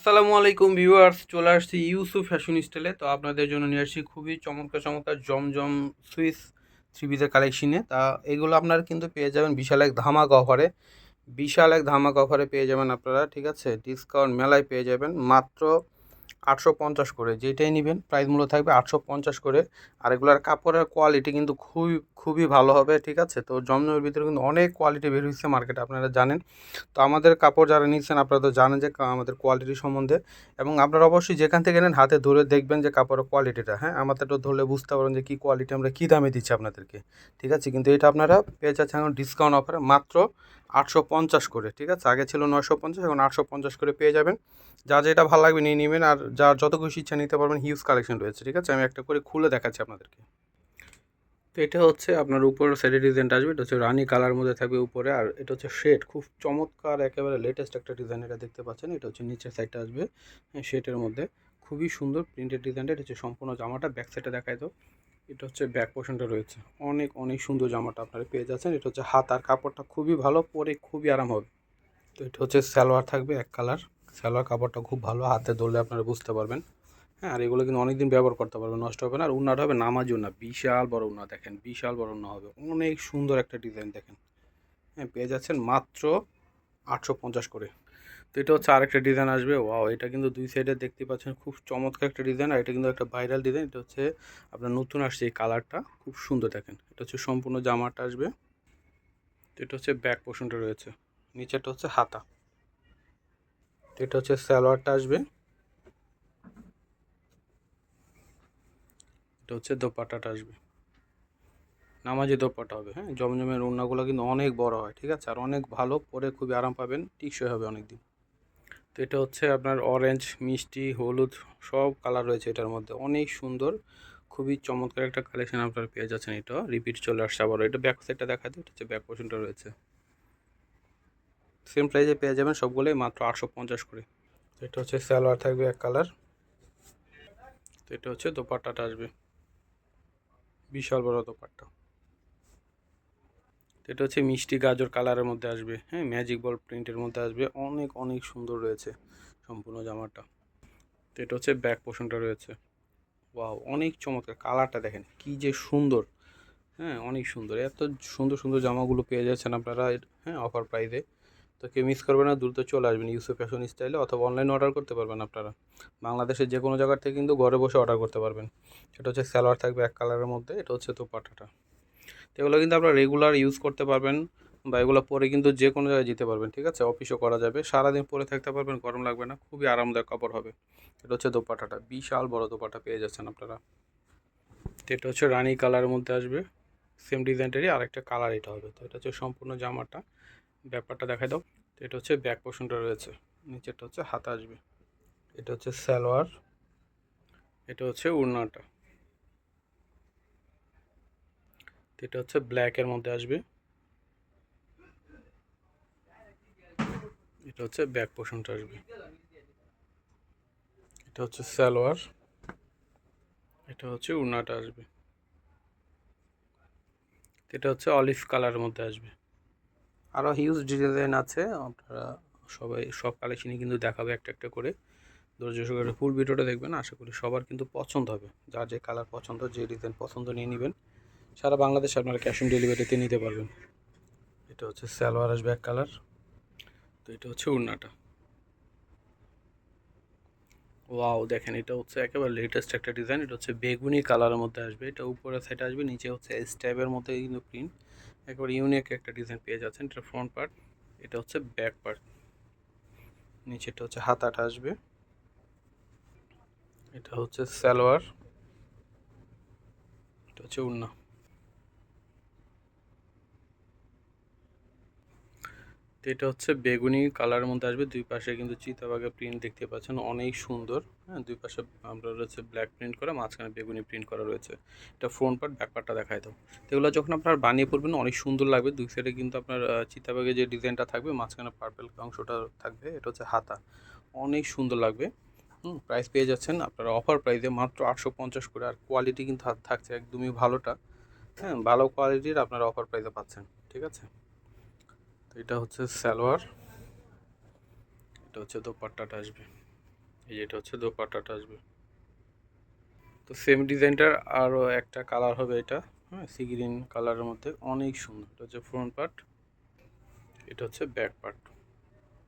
আসসালামু আলাইকুম ভিউয়ার্স, চলে আসছি ইউসুফ ফ্যাশন স্টাইলে। তো আপনাদের জন্য নিয়ে আসছি খুবই চমৎকার চমৎকার জমজম সুইস থ্রি পিসের কালেকশনে। তা এগুলো আপনারা কিন্তু পেয়ে যাবেন বিশাল এক ধামাকা অফারে। বিশাল এক ধামাকা অফারে পেয়ে যাবেন আপনারা, ঠিক আছে? ডিসকাউন্ট মেলায় পেয়ে যাবেন মাত্র 850 করে। যেটাই নেবেন প্রাইস মূল্য থাকবে 850 করে। আর এগুলোর কাপড়ের কোয়ালিটি কিন্তু খুবই খুবই ভালো হবে, ঠিক আছে? তো জমজমের ভিতরে কিন্তু অনেক কোয়ালিটি বের হয়েছে মার্কেটে, আপনারা জানেন। তো আমাদের কাপড় যারা নিচ্ছেন আপনারা তো জানেন যে আমাদের কোয়ালিটি সম্বন্ধে, এবং আপনারা অবশ্যই যেখান থেকে নেন হাতে ধরে দেখবেন যে কাপড়ের কোয়ালিটিটা, হ্যাঁ, আমাদেরটা ধরলে বুঝতে পারেন যে কী কোয়ালিটি, আমরা কী দামে দিচ্ছি আপনাদেরকে, ঠিক আছে? কিন্তু এটা আপনারা পেয়ে যাচ্ছেন এখন ডিসকাউন্ট অফারে মাত্র 850 করে, ঠিক আছে? আগে ছিল 950, এখন 850 করে পেয়ে যাবেন। যা যেটা ভালো লাগবে নিয়ে নেবেন, আর যার যত খুশি ইচ্ছা নিতে পারবেন। হিউজ কালেকশন রয়েছে, ঠিক আছে? আমি একটা করে খুলে দেখাচ্ছি আপনাদেরকে। তো এটা হচ্ছে আপনার উপর সাইডে ডিজাইনটা আসবে, এটা হচ্ছে রানি কালার মধ্যে থাকবে উপরে, আর এটা হচ্ছে শেড খুব চমৎকার, একেবারে লেটেস্ট একটা ডিজাইন এটা দেখতে পাচ্ছেন। এটা হচ্ছে নিচের সাইডটা আসবে শেডের মধ্যে, খুবই সুন্দর প্রিন্টেড ডিজাইনটা। এটা হচ্ছে সম্পূর্ণ জামাটা, ব্যাক সাইডে দেখায় তো। এটা হচ্ছে ব্যাক পোর্শনটা রয়েছে, অনেক অনেক সুন্দর জামাটা আপনারা পেয়ে যাচ্ছেন। এটা হচ্ছে হাত, আর কাপড়টা খুবই ভালো, পরে খুবই আরাম হবে। তো এটা হচ্ছে সালোয়ার থাকবে এক কালার, সালোয়ার কাপড়টা খুব ভালো, হাতে ধরলে আপনারা বুঝতে পারবেন। হ্যাঁ, আর এগুলো কিন্তু অনেকদিন ব্যবহার করতে পারবেন, নষ্ট হবে না। আর উন্নাটা হবে নামাজি উন্না, বিশাল বড় উন্না, দেখেন বিশাল বড় উন্না হবে, অনেক সুন্দর একটা ডিজাইন দেখেন। হ্যাঁ, পেয়ে যাচ্ছেন মাত্র 850 করে। তো এটা হচ্ছে আরেকটা ডিজাইন আসবে, ওয়াও! এটা কিন্তু দুই সাইডে দেখতে পাচ্ছেন, খুব চমৎকার একটা ডিজাইন। আর এটা কিন্তু একটা ভাইরাল ডিজাইন। এটা হচ্ছে আপনার নতুন আসছে এই কালারটা, খুব সুন্দর দেখেন। এটা হচ্ছে সম্পূর্ণ জামাটা আসবে। তো এটা হচ্ছে ব্যাক পোর্শনটা রয়েছে, নিচেরটা হচ্ছে হাতা। তো এটা হচ্ছে সালোয়ারটা আসবে, এটা হচ্ছে দোপাট্টাটা আসবে, নামাজি দোপাট্টা হবে। হ্যাঁ, জমজমের ওড়নাগুলো কিন্তু অনেক বড় হয়, ঠিক আছে? আর অনেক ভালো, পরে খুবই আরাম পাবেন, টিকসই হবে অনেক দিন। তো এটা হচ্ছে আপনার অরেঞ্জ, মিষ্টি, হলুদ সব কালার রয়েছে এটার মধ্যে, অনেক সুন্দর, খুবই চমৎকার একটা কালেকশন আপনারা পেয়ে যাচ্ছেন। এটা রিপিট চলে আসছে আবার। এটা ব্যাক সাইডটা দেখা দিই, এটা হচ্ছে ব্যাক পোর্শনটা রয়েছে, সেম প্রাইসে পেয়ে যাবেন সবগুলোই মাত্র 850 করে। তো এটা হচ্ছে সালোয়ার থাকবে এক কালার। তো এটা হচ্ছে দোপাট্টাটা আসবে, বিশাল বড় দোপাট্টা। এটা হচ্ছে মিষ্টি গাজর কালারের মধ্যে আসবে, হ্যাঁ, ম্যাজিক বল প্রিন্টের মধ্যে আসবে, অনেক অনেক সুন্দর রয়েছে সম্পূর্ণ জামাটা। তো এটা হচ্ছে ব্যাক পোর্শনটা রয়েছে, ওয়াও! অনেক চমৎকার, কালারটা দেখেন কি যে সুন্দর। হ্যাঁ, অনেক সুন্দর, এত সুন্দর সুন্দর জামাগুলো পেয়ে যাচ্ছেন আপনারা, হ্যাঁ, অফার প্রাইসে। তো কেউ মিস করবেন না, দ্রুত চলে আসবেন ইউসুফ ফ্যাশন স্টাইলে, অথবা অনলাইনে অর্ডার করতে পারবেন আপনারা। বাংলাদেশের যে কোনো জায়গার থেকে কিন্তু ঘরে বসে অর্ডার করতে পারবেন। এটা হচ্ছে সালোয়ার থাকবে এক কালারের মধ্যে, এটা হচ্ছে দোপাট্টাটা। তো এগুলো কিন্তু আপনারা রেগুলার ইউজ করতে পারবেন, বা এগুলো পরে কিন্তু যে কোনো জায়গায় যেতে পারবেন, ঠিক আছে? অফিসও করা যাবে, সারাদিন পরে থাকতে পারবেন, গরম লাগবে না, খুবই আরামদায়ক কাপড় হবে। এটা হচ্ছে দোপাট্টাটা, বিশাল বড় দোপাট্টা পেয়ে যাচ্ছেন আপনারা। তো এটা হচ্ছে রানি কালারের মধ্যে আসবে, সেম ডিজাইনটারই আরেকটা কালার এটা হবে। তো এটা হচ্ছে সম্পূর্ণ জামাটা, ব্যাপারটা দেখাই দাও। তো এটা হচ্ছে ব্যাক পোর্শনটা রয়েছে, নিচেরটা হচ্ছে হাতা আসবে। এটা হচ্ছে সালোয়ার, এটা হচ্ছে ওড়নাটা। তো এটা হচ্ছে ব্ল্যাকের মধ্যে আসবে, এটা হচ্ছে ব্যাক পোর্শনটা আসবে। এটা হচ্ছে সালোয়ার, এটা হচ্ছে ওড়নাটা আসবে। এটা হচ্ছে অলিভ কালারের মধ্যে আসবে। আরও হিউজ ডিজাইন আছে, আপনারা সবাই সব কালেকশনই কিন্তু দেখাবে একটা একটা করে। ধৈর্য সহকারে ফুল ভিডিওটা দেখবেন, আশা করি সবার কিন্তু পছন্দ হবে। যার যে কালার পছন্দ, যে ডিজাইন পছন্দ নিয়ে নেবেন। সারা বাংলাদেশে আপনারা ক্যাশ অন ডেলিভারিতে নিতে পারবেন। এটা হচ্ছে সালোয়ার আসবে এক কালার। তো এটা হচ্ছে ওড়নাটা, ওয়াও! দেখেন এটা হচ্ছে একেবারে লেটেস্ট একটা ডিজাইন। এটা হচ্ছে বেগুনি কালারের মধ্যে আসবে, এটা উপরের সাইডে আসবে, নিচে হচ্ছে স্ট্যাবের মধ্যে কিন্তু প্রিন্ট, একেবারে ইউনিক একটা ডিজাইন পেয়ে যাচ্ছেন। এটা ফ্রন্ট পার্ট, এটা হচ্ছে ব্যাক পার্ট, নিচেটা হচ্ছে হাতাটা আসবে। এটা হচ্ছে সালোয়ার, এটা হচ্ছে ওড়না। তো এটা হচ্ছে বেগুনি কালারের মধ্যে আসবে, দুই পাশে কিন্তু চিতাবাঘের প্রিন্ট দেখতে পাচ্ছেন, অনেক সুন্দর। হ্যাঁ, দুই পাশে আমরা রয়েছে ব্ল্যাক প্রিন্ট করা, মাঝখানে বেগুনি প্রিন্ট করা রয়েছে। এটা ফ্রন্ট পার্ট, ব্যাক পার্টটা দেখায় দাও। তো এগুলো যখন আপনার বানিয়ে পড়বেন অনেক সুন্দর লাগবে। দুই সাইডে কিন্তু আপনার চিতাবাঘের যে ডিজাইনটা থাকবে, মাঝখানে পার্পেল অংশটা থাকবে, এটা হচ্ছে হাতা, অনেক সুন্দর লাগবে। প্রাইস পেয়ে যাচ্ছেন আপনারা অফার প্রাইসে মাত্র 850 করে। আর কোয়ালিটি কিন্তু থাকছে একদমই ভালোটা, হ্যাঁ, ভালো কোয়ালিটির আপনারা অফার প্রাইসে পাচ্ছেন, ঠিক আছে? তো এটা হচ্ছে সালোয়ার, এটা হচ্ছে দোপাট্টাটা আসবে। এই এটা হচ্ছে দোপাট্টাটা আসবে। তো সেম ডিজাইনটার আরও একটা কালার হবে এটা, হ্যাঁ, সি গ্রিন কালারের মধ্যে অনেক সুন্দর। এটা হচ্ছে ফ্রন্ট পার্ট, এটা হচ্ছে ব্যাক পার্ট,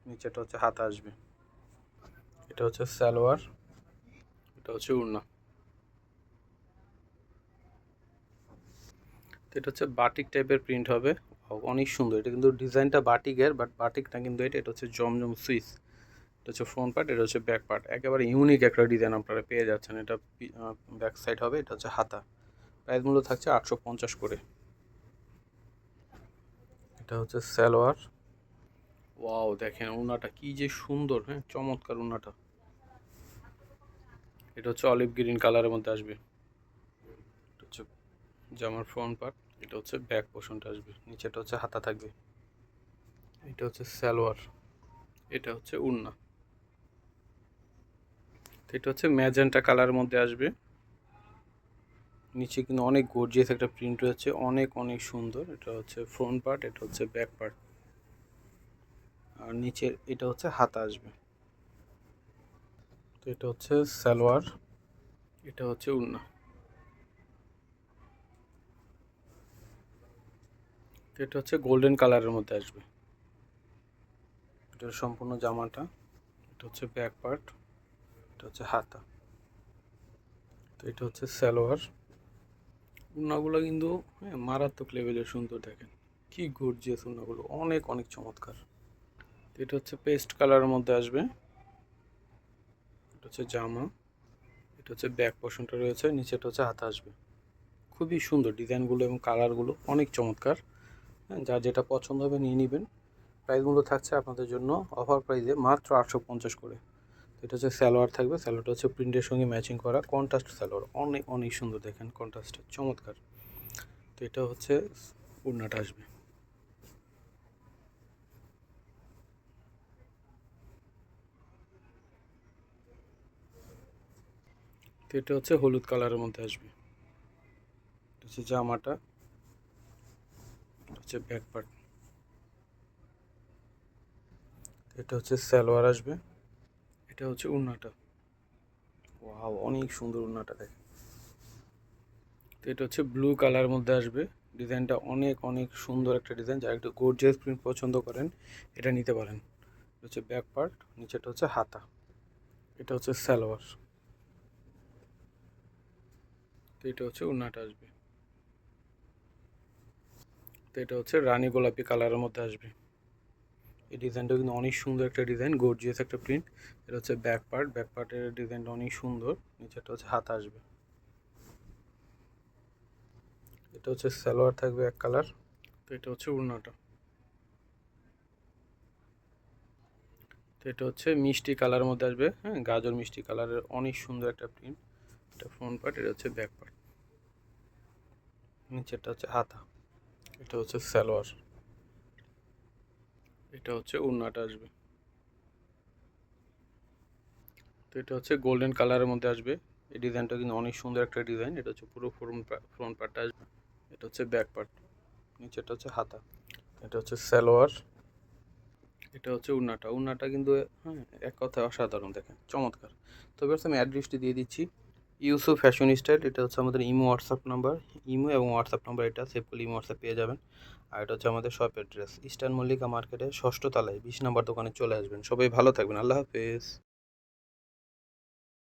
নিচেটা হচ্ছে হাতা আসবে। এটা হচ্ছে সালোয়ার, এটা হচ্ছে ওড়না। তো এটা হচ্ছে বাটিক টাইপের প্রিন্ট হবে, অনেক সুন্দর। এটা কিন্তু ডিজাইনটা বাটিকের, বাট বাটিক না কিন্তু এটা, এটা হচ্ছে জমজম সুইস। এটা হচ্ছে ফ্রন্ট পার্ট, এটা হচ্ছে ব্যাক পার্ট, একেবারে ইউনিক একটা ডিজাইন আপনারা পেয়ে যাচ্ছেন। এটা ব্যাক সাইড হবে, এটা হচ্ছে হাতা। প্রাইস মূল্য থাকছে 850 করে। এটা হচ্ছে সালোয়ার। ওয়াও, দেখেন ওড়নাটা কি যে সুন্দর, হ্যাঁ, চমৎকার ওড়নাটা। এটা হচ্ছে অলিভ গ্রিন কালারের মধ্যে আসবে। এটা হচ্ছে জামার ফ্রন্ট পার্ট, এটা হচ্ছে ব্যাক পোর্শনটা আসবে, নিচেটা হচ্ছে হাতা থাকবে। এটা হচ্ছে সালোয়ার, এটা হচ্ছে ওড়না। তো এটা হচ্ছে ম্যাজেন্টা কালারের মধ্যে আসবে। নিচে কিন্তু অনেক গর্জিয়াস একটা প্রিন্ট রয়েছে, অনেক অনেক সুন্দর। এটা হচ্ছে ফ্রন্ট পার্ট, এটা হচ্ছে ব্যাক পার্ট, আর নিচের এটা হচ্ছে হাতা আসবে। তো এটা হচ্ছে সালোয়ার, এটা হচ্ছে ওড়না। তো এটা হচ্ছে গোল্ডেন কালারের মধ্যে আসবে। এটা সম্পূর্ণ জামাটা। এটা হচ্ছে ব্যাক পার্ট, এটা হচ্ছে হাতা। তো এটা হচ্ছে সালোয়ার। ওড়নাগুলো কিন্তু, হ্যাঁ, মারাত্মক লেভেলের সুন্দর, দেখেন কি গর্জিয়াস ওড়নাগুলো, অনেক অনেক চমৎকার। তো এটা হচ্ছে পেস্ট কালারের মধ্যে আসবে। এটা হচ্ছে জামা, এটা হচ্ছে ব্যাক পোর্শনটা রয়েছে, নিচেটা হচ্ছে হাতা আসবে। খুবই সুন্দর ডিজাইনগুলো এবং কালারগুলো অনেক চমৎকার। হ্যাঁ, যার যেটা পছন্দ হবে নিয়ে নেবেন। প্রাইসগুলো থাকছে আপনাদের জন্য অফার প্রাইসে মাত্র 850 করে। এটা হচ্ছে সালোয়ার থাকবে, সালোয়ারটা হচ্ছে প্রিন্টের সঙ্গে ম্যাচিং করা কন্ট্রাস্ট সালোয়ার, অনেক অনেক সুন্দর, দেখেন কন্ট্রাস্টটা চমৎকার। তো এটা হচ্ছে ওড়নাটা আসবে। তো এটা হচ্ছে হলুদ কালারের মধ্যে আসবে। এটা হচ্ছে জামাটা, এটা হচ্ছে ব্যাক পার্ট। এটা হচ্ছে সালোয়ার আসবে, এটা হচ্ছে ওড়নাটা। ওয়াও, অনেক সুন্দর ওড়নাটা, দেখেন। তো এটা হচ্ছে ব্লু কালারের মধ্যে আসবে। ডিজাইনটা অনেক অনেক সুন্দর একটা ডিজাইন, যারা একটু গর্জিয়াস প্রিন্ট পছন্দ করেন এটা নিতে পারেন। এটা হচ্ছে ব্যাক পার্ট, নিচেটা হচ্ছে হাতা। এটা হচ্ছে সালোয়ার। তো এটা হচ্ছে ওড়নাটা আসবে। তো এটা হচ্ছে রানী গোলাপি কালারের মধ্যে আসবে। এই ডিজাইনটা কিন্তু অনেক সুন্দর একটা ডিজাইন, গর্জিয়াস একটা প্রিন্ট। এটা হচ্ছে ব্যাক পার্ট, ব্যাক পার্টের ডিজাইনটা অনেক সুন্দর, নিচেটা হচ্ছে হাতা আসবে। এটা হচ্ছে সালোয়ার থাকবে এক কালার। তো এটা হচ্ছে ওড়নাটা। তো এটা হচ্ছে মিষ্টি কালারের মধ্যে আসবে, হ্যাঁ, গাজর মিষ্টি কালারের অনেক সুন্দর একটা প্রিন্ট। এটা ফ্রন্ট পার্ট, এটা হচ্ছে ব্যাক পার্ট, নিচেরটা হচ্ছে হাতা। এটা হচ্ছে সালোয়ার, এটা হচ্ছে ওড়নাটা আসবে। তো এটা হচ্ছে গোল্ডেন কালারের মধ্যে আসবে। এই ডিজাইনটা কিন্তু অনেক সুন্দর একটা ডিজাইন। এটা হচ্ছে পুরো ফ্রন্ট পার্টটা আসবে, এটা হচ্ছে ব্যাক পার্ট, নিচেরটা হচ্ছে হাতা। এটা হচ্ছে সালোয়ার, এটা হচ্ছে ওড়নাটা। ওড়নাটা কিন্তু, হ্যাঁ, এক কথায় অসাধারণ, দেখেন চমৎকার। তবে আমি অ্যাড্রেসটি দিয়ে দিচ্ছি, ইউসুফ ফ্যাশন স্টাইল। এটা হচ্ছে আমাদের ইমো হোয়াটসঅ্যাপ নাম্বার, ইমো এবং হোয়াটসঅ্যাপ নাম্বার, এটা সেভ করলে ইমো হোয়াটসঅ্যাপ পেয়ে যাবেন। আর এটা হচ্ছে আমাদের শপ অ্যাড্রেস, ইস্টার্ন মল্লিকা মার্কেটে 6ষ্ঠ তলায় 20 নম্বর দোকানে চলে আসবেন। সবাই ভালো থাকবেন, আল্লাহ হাফেজ।